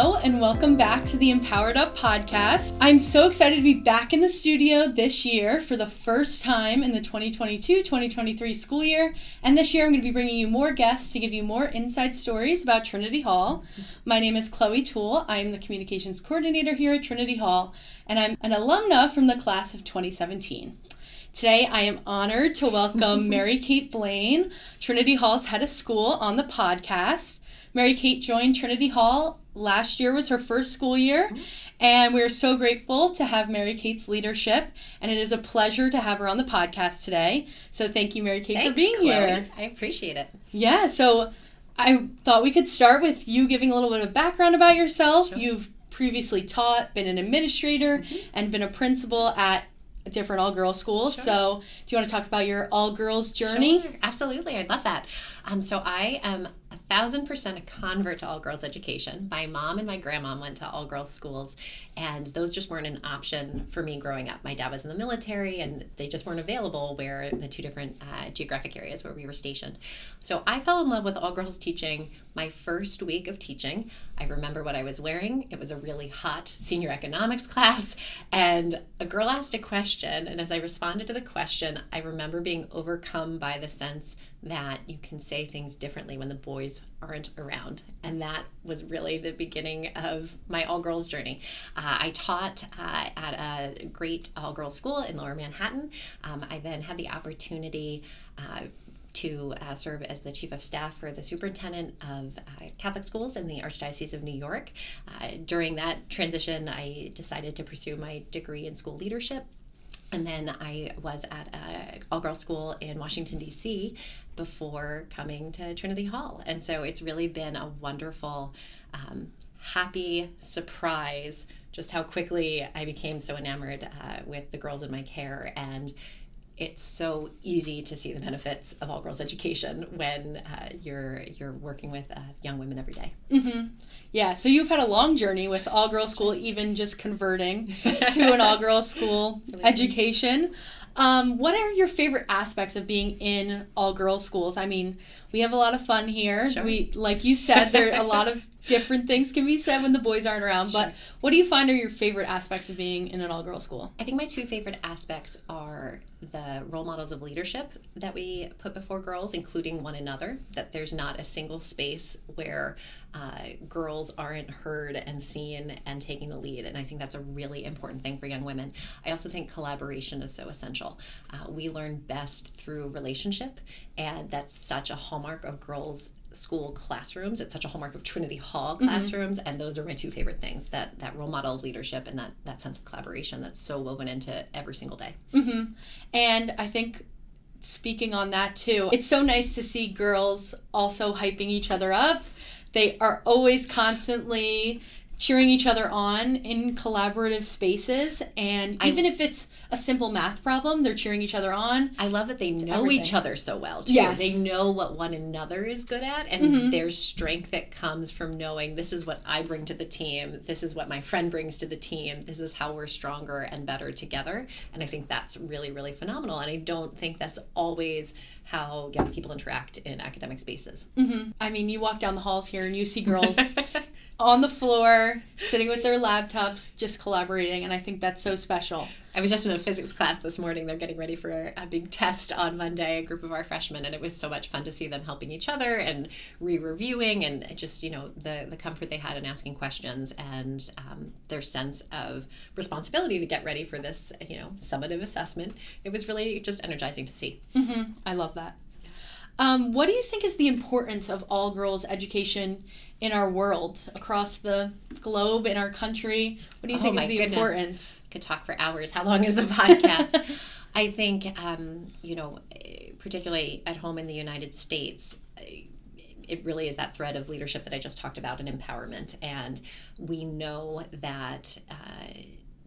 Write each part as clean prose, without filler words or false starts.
Hello, and welcome back to the Empowered Up podcast. I'm so excited to be back in the studio this year for the first time in the 2022-2023 school year. And this year I'm going to be bringing you more guests to give you more inside stories about Trinity Hall. My name is Chloe Toole. I'm the communications coordinator here at Trinity Hall, and I'm an alumna from the class of 2017. Today, I am honored to welcome Mary Kate Blaine, Trinity Hall's head of school, on the podcast. Mary Kate joined Trinity Hall last year, was her first school year, and we're so grateful to have Mary Kate's leadership, and it is a pleasure to have her on the podcast today. So thank you, Mary Kate, for being Chloe. here. I appreciate it. Yeah, so I thought we could start with you giving a little bit of background about yourself. Sure. You've previously taught, been an administrator, and been a principal at different all-girls schools. Sure. So do you want to talk about your all-girls journey? Sure, absolutely. I'd love that. So I am 1,000% a convert to all-girls education. My mom and my grandma went to all-girls schools, and those just weren't an option for me growing up. My dad was in the military, and they just weren't available where the two different geographic areas where we were stationed. So I fell in love with all-girls teaching my first week of teaching. I remember what I was wearing. It was a really hot senior economics class, and a girl asked a question, and as I responded to the question, I remember being overcome by the sense that you can say things differently when the boys aren't around. And that was really the beginning of my all-girls journey. I taught at a great all-girls school in Lower Manhattan. I then had the opportunity to serve as the chief of staff for the superintendent of Catholic schools in the Archdiocese of New York. During that transition, I decided to pursue my degree in school leadership. And then I was at an all-girls school in Washington, D.C. before coming to Trinity Hall. And so it's really been a wonderful, happy surprise just how quickly I became so enamored with the girls in my care. And it's so easy to see the benefits of all-girls education when you're working with young women every day. Mm-hmm. Yeah, so you've had a long journey with all-girls school, even just converting to an all-girls school education. What are your favorite aspects of being in all-girls schools? I mean, we have a lot of fun here. Sure. Like you said, there are a lot of different things can be said when the boys aren't around, Sure. but what do you find are your favorite aspects of being in an all-girls school? I think my two favorite aspects are the role models of leadership that we put before girls, including one another, that there's not a single space where girls aren't heard and seen and taking the lead. And I think that's a really important thing for young women. I also think collaboration is so essential. We learn best through relationship, and that's such a hallmark of girls' school classrooms. It's such a hallmark of Trinity Hall classrooms, and those are my two favorite things, that role model of leadership and that sense of collaboration that's so woven into every single day. Mm-hmm. And I think, speaking on that too, it's so nice to see girls also hyping each other up. They are always constantly cheering each other on in collaborative spaces, and even if it's a simple math problem, they're cheering each other on. I love that they know each other so well, too. Yes. They know what one another is good at, and there's strength that comes from knowing this is what I bring to the team, this is what my friend brings to the team, this is how we're stronger and better together. And I think that's really, really phenomenal. And I don't think that's always how young people interact in academic spaces. Mm-hmm. I mean, you walk down the halls here and you see girls on the floor, sitting with their laptops, just collaborating, and I think that's so special. I was just in a physics class this morning. They're getting ready for a big test on Monday, a group of our freshmen, and it was so much fun to see them helping each other and re-reviewing, and just, the comfort they had in asking questions, and their sense of responsibility to get ready for this, summative assessment. It was really just energizing to see. Mm-hmm. I love that. What do you think is the importance of all-girls education in our world, across the globe, in our country? What do you think is the importance? Could talk for hours. How long is the podcast? I think, particularly at home in the United States, it really is that thread of leadership that I just talked about, and empowerment. And we know that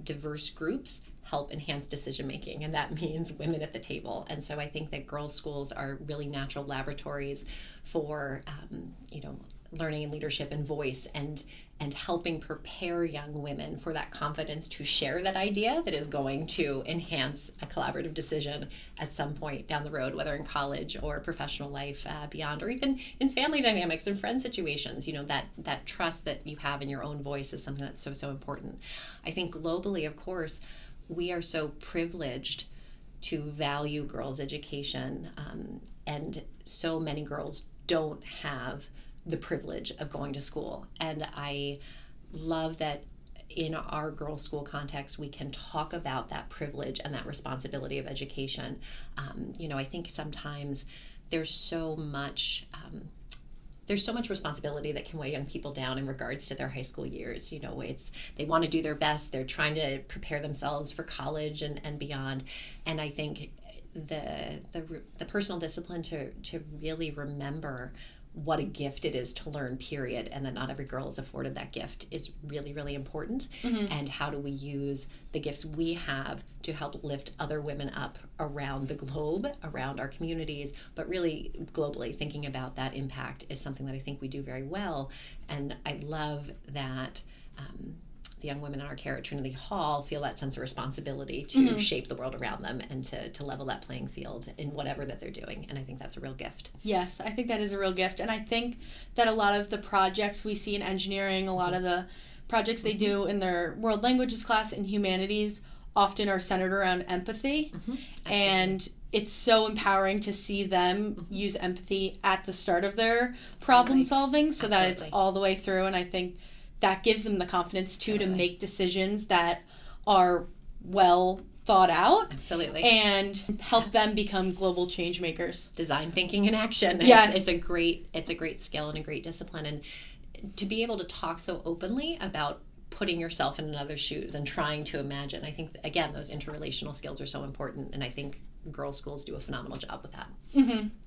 diverse groups help enhance decision making, and that means women at the table. And so I think that girls' schools are really natural laboratories for learning and leadership and voice, and helping prepare young women for that confidence to share that idea that is going to enhance a collaborative decision at some point down the road, whether in college or professional life beyond, or even in family dynamics and friend situations. That trust that you have in your own voice is something that's so important. I think globally, of course, we are so privileged to value girls' education, and so many girls don't have the privilege of going to school. And I love that in our girls' school context, we can talk about that privilege and that responsibility of education. I think sometimes there's so much responsibility that can weigh young people down in regards to their high school years. They want to do their best. They're trying to prepare themselves for college and beyond. And I think the personal discipline to really remember what a gift it is to learn, period, and that not every girl is afforded that gift is really, really important. And how do we use the gifts we have to help lift other women up around the globe, around our communities, but really globally thinking about that impact is something that I think we do very well. And I love that the young women in our care at Trinity Hall feel that sense of responsibility to shape the world around them and to level that playing field in whatever that they're doing. And I think that's a real gift. Yes, I think that is a real gift. And I think that a lot of the projects we see in engineering, a lot of the projects they do in their world languages class and humanities often are centered around empathy. And it's so empowering to see them use empathy at the start of their problem solving so that it's all the way through. And I think that gives them the confidence too to make decisions that are well thought out. Absolutely. And help them become global change makers. Design thinking in action. Yes. It's a great skill and a great discipline. And to be able to talk so openly about putting yourself in another's shoes and trying to imagine, I think, again, those interrelational skills are so important. And I think girls' schools do a phenomenal job with that.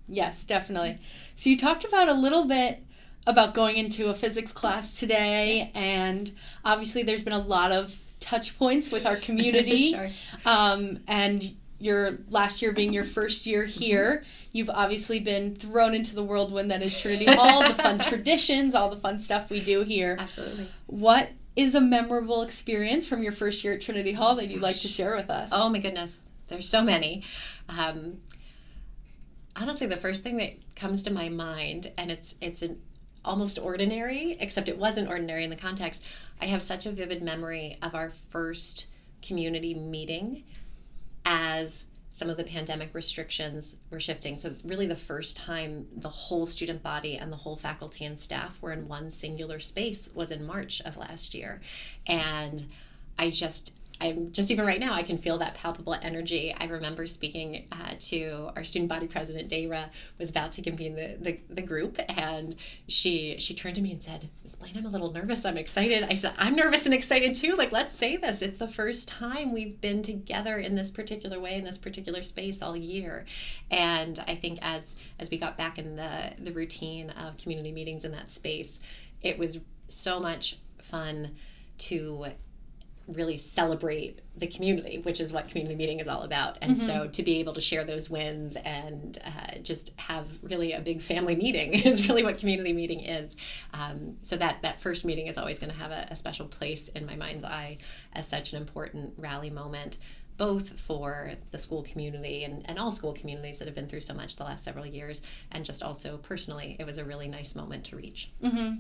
Yes, definitely. So you talked about a little bit about going into a physics class today, and obviously there's been a lot of touch points with our community. Sure. And your last year being your first year here, you've obviously been thrown into the whirlwind that is Trinity Hall, the fun traditions, all the fun stuff we do here. Absolutely. What is a memorable experience from your first year at Trinity Hall that you'd like to share with us? Oh my goodness, there's so many. Honestly, the first thing that comes to my mind, and it's an almost ordinary, except it wasn't ordinary in the context. I have such a vivid memory of our first community meeting as some of the pandemic restrictions were shifting. So really the first time the whole student body and the whole faculty and staff were in one singular space was in March of last year. And I'm just even right now, I can feel that palpable energy. I remember speaking to our student body president, Dayra, was about to convene the group, and she turned to me and said, "Ms. Blaine, I'm a little nervous. I'm excited." I said, "I'm nervous and excited too. Let's say this. It's the first time we've been together in this particular way, in this particular space all year." And I think as we got back in the routine of community meetings in that space, it was so much fun to really celebrate the community, which is what community meeting is all about. And so to be able to share those wins and just have really a big family meeting is really what community meeting is. So that first meeting is always going to have a special place in my mind's eye as such an important rally moment, both for the school community and all school communities that have been through so much the last several years, and just also personally, it was a really nice moment to reach.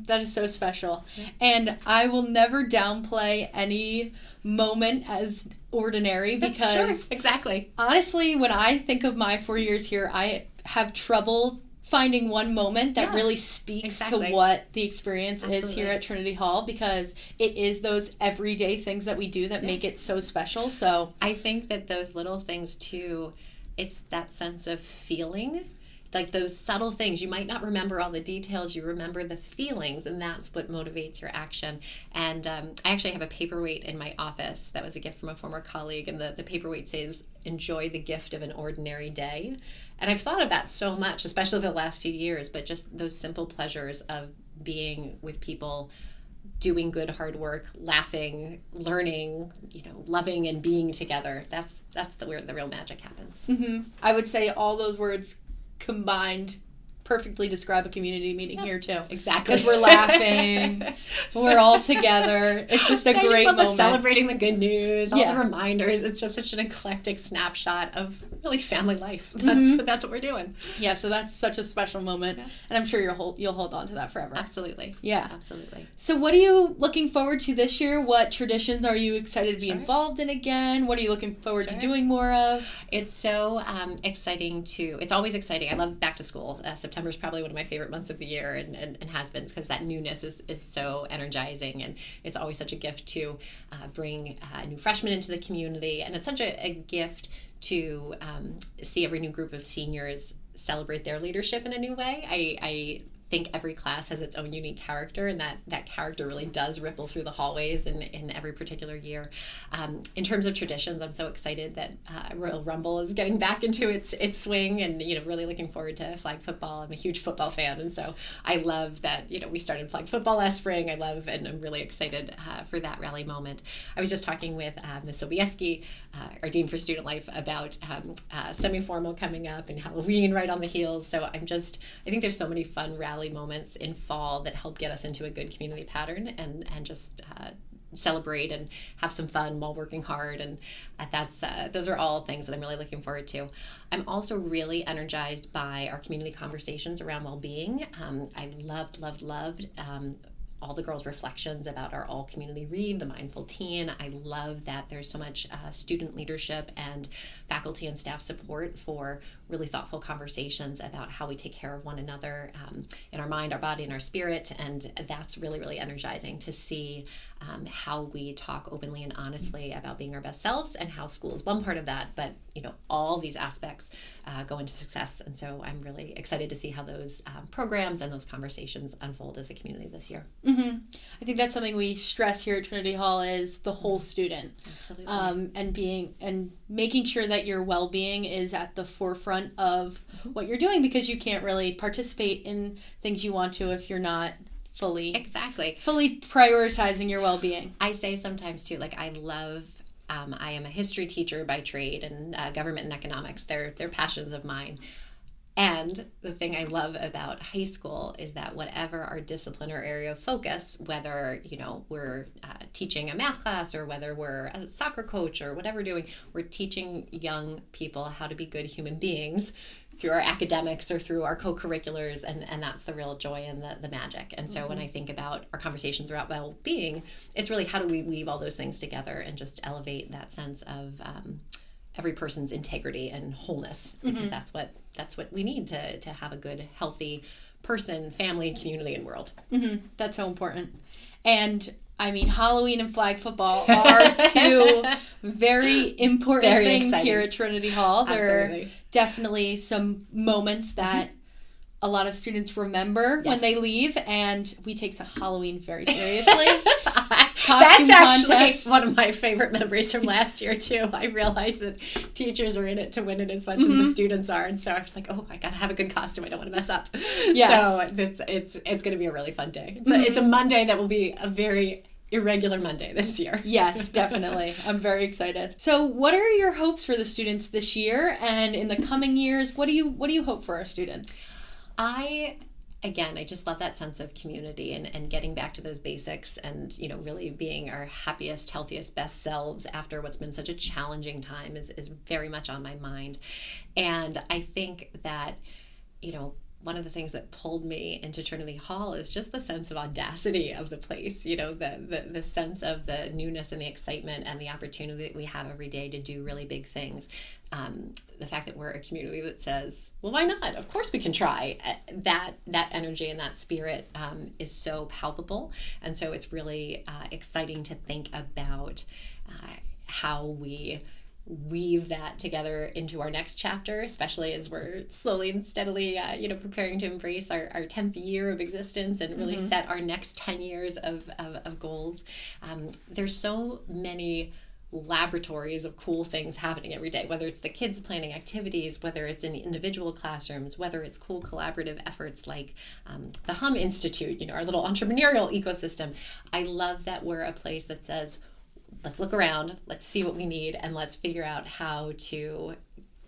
That is so special. And I will never downplay any moment as ordinary because Sure, exactly. Honestly, when I think of my 4 years here, I have trouble finding one moment that really speaks to what the experience is here at Trinity Hall, because it is those everyday things that we do that make it so special. So I think that those little things too, it's that sense of feeling, like those subtle things. You might not remember all the details, you remember the feelings, and that's what motivates your action. And I actually have a paperweight in my office that was a gift from a former colleague, and the paperweight says, "Enjoy the gift of an ordinary day." And I've thought of that so much, especially the last few years, but just those simple pleasures of being with people, doing good hard work, laughing, learning, loving and being together. That's where the real magic happens. I would say all those words combined perfectly describe a community meeting here too. Exactly. Because we're laughing, we're all together. It's just a great I just love moment. Celebrating the good news, all the reminders. It's just such an eclectic snapshot of really family life. That's what we're doing. Yeah, so that's such a special moment, and I'm sure you'll hold on to that forever. Absolutely. Yeah. Absolutely. So what are you looking forward to this year? What traditions are you excited to be involved in again? What are you looking forward to doing more of? It's so exciting it's always exciting. I love back to school. September is probably one of my favorite months of the year and has been, because that newness is so energizing, and it's always such a gift to bring new freshmen into the community, and it's such a gift to see every new group of seniors celebrate their leadership in a new way. I think every class has its own unique character, and that character really does ripple through the hallways in every particular year. In terms of traditions, I'm so excited that Royal Rumble is getting back into its swing, and really looking forward to flag football. I'm a huge football fan, and so I love that we started flag football last spring. And I'm really excited for that rally moment. I was just talking with Ms. Sobieski, our Dean for Student Life, about semi-formal coming up and Halloween right on the heels. So I think there's so many fun rally moments in fall that help get us into a good community pattern and just celebrate and have some fun while working hard, and those are all things that I'm really looking forward to. I'm also really energized by our community conversations around well-being. I loved all the girls' reflections about our all community read, the mindful teen. I love that there's so much student leadership and faculty and staff support for really thoughtful conversations about how we take care of one another in our mind, our body, and our spirit. And that's really, really energizing to see how we talk openly and honestly about being our best selves, and how school is one part of that. But all these aspects go into success. And so I'm really excited to see how those programs and those conversations unfold as a community this year. Mm-hmm. I think that's something we stress here at Trinity Hall is the whole student. Absolutely. And making sure that your well-being is at the forefront of what you're doing, because you can't really participate in things you want to if you're not fully prioritizing your well-being. I say sometimes too, I am a history teacher by trade, and government and economics, they're passions of mine. And the thing I love about high school is that whatever our discipline or area of focus, whether we're teaching a math class or whether we're a soccer coach or whatever we're doing, we're teaching young people how to be good human beings through our academics or through our co-curriculars, and that's the real joy and the magic. And so when I think about our conversations about well-being, it's really how do we weave all those things together and just elevate that sense of every person's integrity and wholeness, because that's what we need to have a good, healthy person, family, community, and world. That's so important. And I mean, Halloween and flag football are two very important things exciting. Here at Trinity Hall. There are definitely some moments that a lot of students remember when they leave, and we take Halloween very seriously. That's actually one of my favorite memories from last year too. I realized that teachers are in it to win it as much as the students are, and so I was like, oh, I gotta have a good costume. I don't want to mess up. So it's going to be a really fun day. It's a Monday that will be a very irregular Monday this year. Yes, definitely. I'm very excited. So what are your hopes for the students this year and in the coming years? What do you hope for our students? I just love that sense of community and getting back to those basics and, really being our happiest, healthiest, best selves after what's been such a challenging time is very much on my mind. And I think that, one of the things that pulled me into Trinity Hall is just the sense of audacity of the place, the sense of the newness and the excitement and the opportunity that we have every day to do really big things. The fact that we're a community that says, well, why not? Of course we can try. That energy and that spirit is so palpable. And so it's really exciting to think about how we weave that together into our next chapter, especially as we're slowly and steadily, preparing to embrace our 10th year of existence and really set our next 10 years of goals. There's so many laboratories of cool things happening every day, whether it's the kids planning activities, whether it's in individual classrooms, whether it's cool collaborative efforts like the Hum Institute, our little entrepreneurial ecosystem. I love that we're a place that says, let's look around, let's see what we need, and let's figure out how to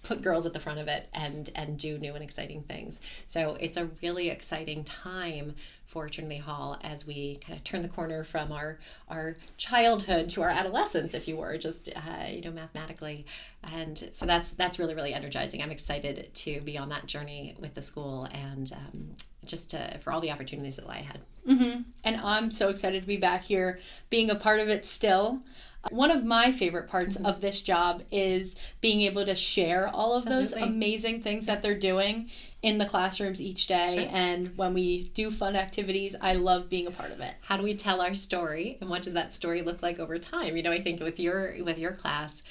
put girls at the front of it and do new and exciting things. So it's a really exciting time for Trinity Hall as we kind of turn the corner from our childhood to our adolescence, if you were, just mathematically. And so that's really, really energizing. I'm excited to be on that journey with the school and for all the opportunities that lie ahead. Mm-hmm. And I'm so excited to be back here, being a part of it still. One of my favorite parts of this job is being able to share all of those amazing things that they're doing in the classrooms each day. Sure. And when we do fun activities, I love being a part of it. How do we tell our story, and what does that story look like over time? I think with your class,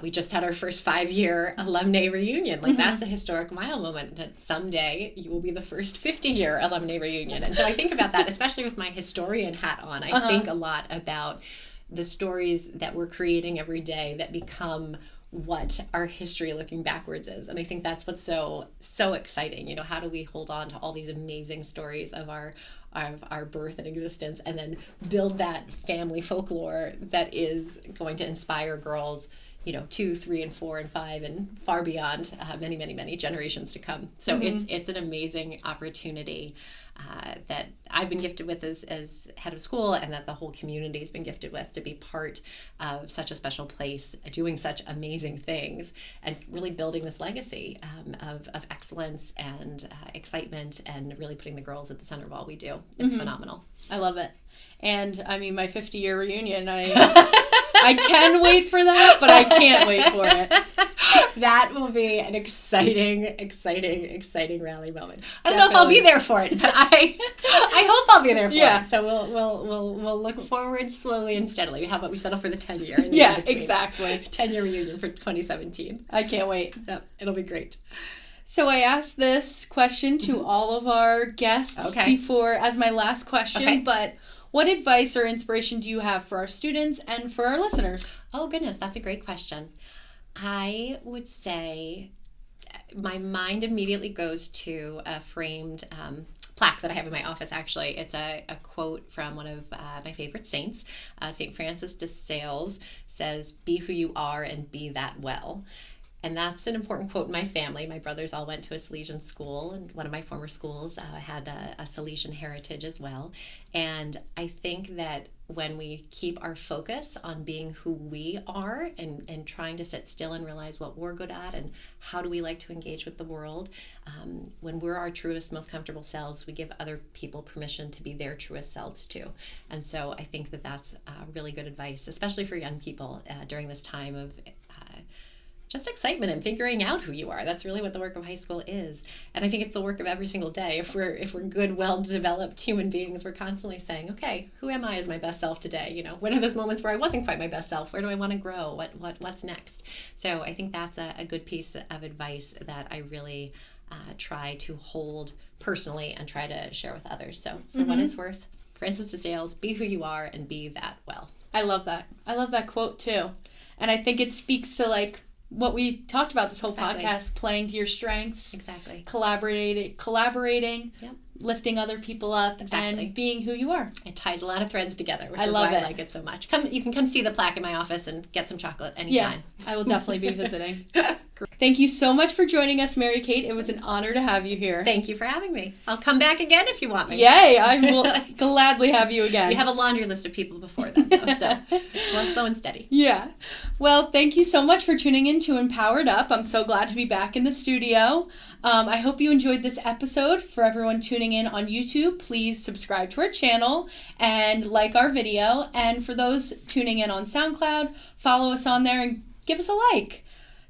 we just had our first 5-year alumni reunion. Like, that's a historic milestone moment. And someday you will be the first 50-year alumni reunion. And so I think about that, especially with my historian hat on. I think a lot about the stories that we're creating every day that become what our history looking backwards is. And I think that's what's so exciting. How do we hold on to all these amazing stories of our birth and existence, and then build that family folklore that is going to inspire girls 2, 3, and 4, and 5, and far beyond, many, many, many generations to come. So it's an amazing opportunity that I've been gifted with as head of school, and that the whole community has been gifted with, to be part of such a special place, doing such amazing things, and really building this legacy of excellence and excitement, and really putting the girls at the center of all we do. It's phenomenal. I love it. And my 50-year reunion, I can wait for that, but I can't wait for it. That will be an exciting rally moment. I don't know if I'll be there for it, but I hope I'll be there for it. So we'll look forward slowly and steadily. How about we settle for the 10-year? Yeah, exactly. 10-year reunion for 2017. I can't wait. Yep, it'll be great. So I asked this question to all of our guests before as my last question, but what advice or inspiration do you have for our students and for our listeners? Oh, goodness, that's a great question. I would say my mind immediately goes to a framed plaque that I have in my office, actually. It's a quote from one of my favorite saints. St. Francis de Sales says, "Be who you are and be that well." And that's an important quote in my family. My brothers all went to a Salesian school, and one of my former schools had a Salesian heritage as well. And I think that when we keep our focus on being who we are, and trying to sit still and realize what we're good at and how do we like to engage with the world, when we're our truest, most comfortable selves, we give other people permission to be their truest selves too. And so I think that that's really good advice, especially for young people during this time of just excitement and figuring out who you are. That's really what the work of high school is. And I think it's the work of every single day. If we're good, well-developed human beings, we're constantly saying, okay, who am I as my best self today? When are those moments where I wasn't quite my best self? Where do I want to grow? What's next? So I think that's a good piece of advice that I really try to hold personally and try to share with others. So for what it's worth, Francis de Sales, be who you are and be that well. I love that. I love that quote too. And I think it speaks to what we talked about this whole podcast, playing to your strengths, collaborating, lifting other people up, and being who you are. It ties a lot of threads together, which is why I like it so much. You can come see the plaque in my office and get some chocolate anytime. Yeah, I will definitely be visiting. Thank you so much for joining us, Mary Kate. It was an honor to have you here. Thank you for having me. I'll come back again if you want me. Yay, I will gladly have you again. We have a laundry list of people before then, though, so well, slow and steady. Yeah. Well, thank you so much for tuning in to Empowered Up. I'm so glad to be back in the studio. I hope you enjoyed this episode. For everyone tuning in on YouTube, please subscribe to our channel and like our video. And for those tuning in on SoundCloud, follow us on there and give us a like.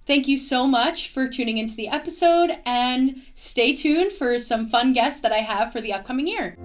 Thank you so much for tuning into the episode, and stay tuned for some fun guests that I have for the upcoming year.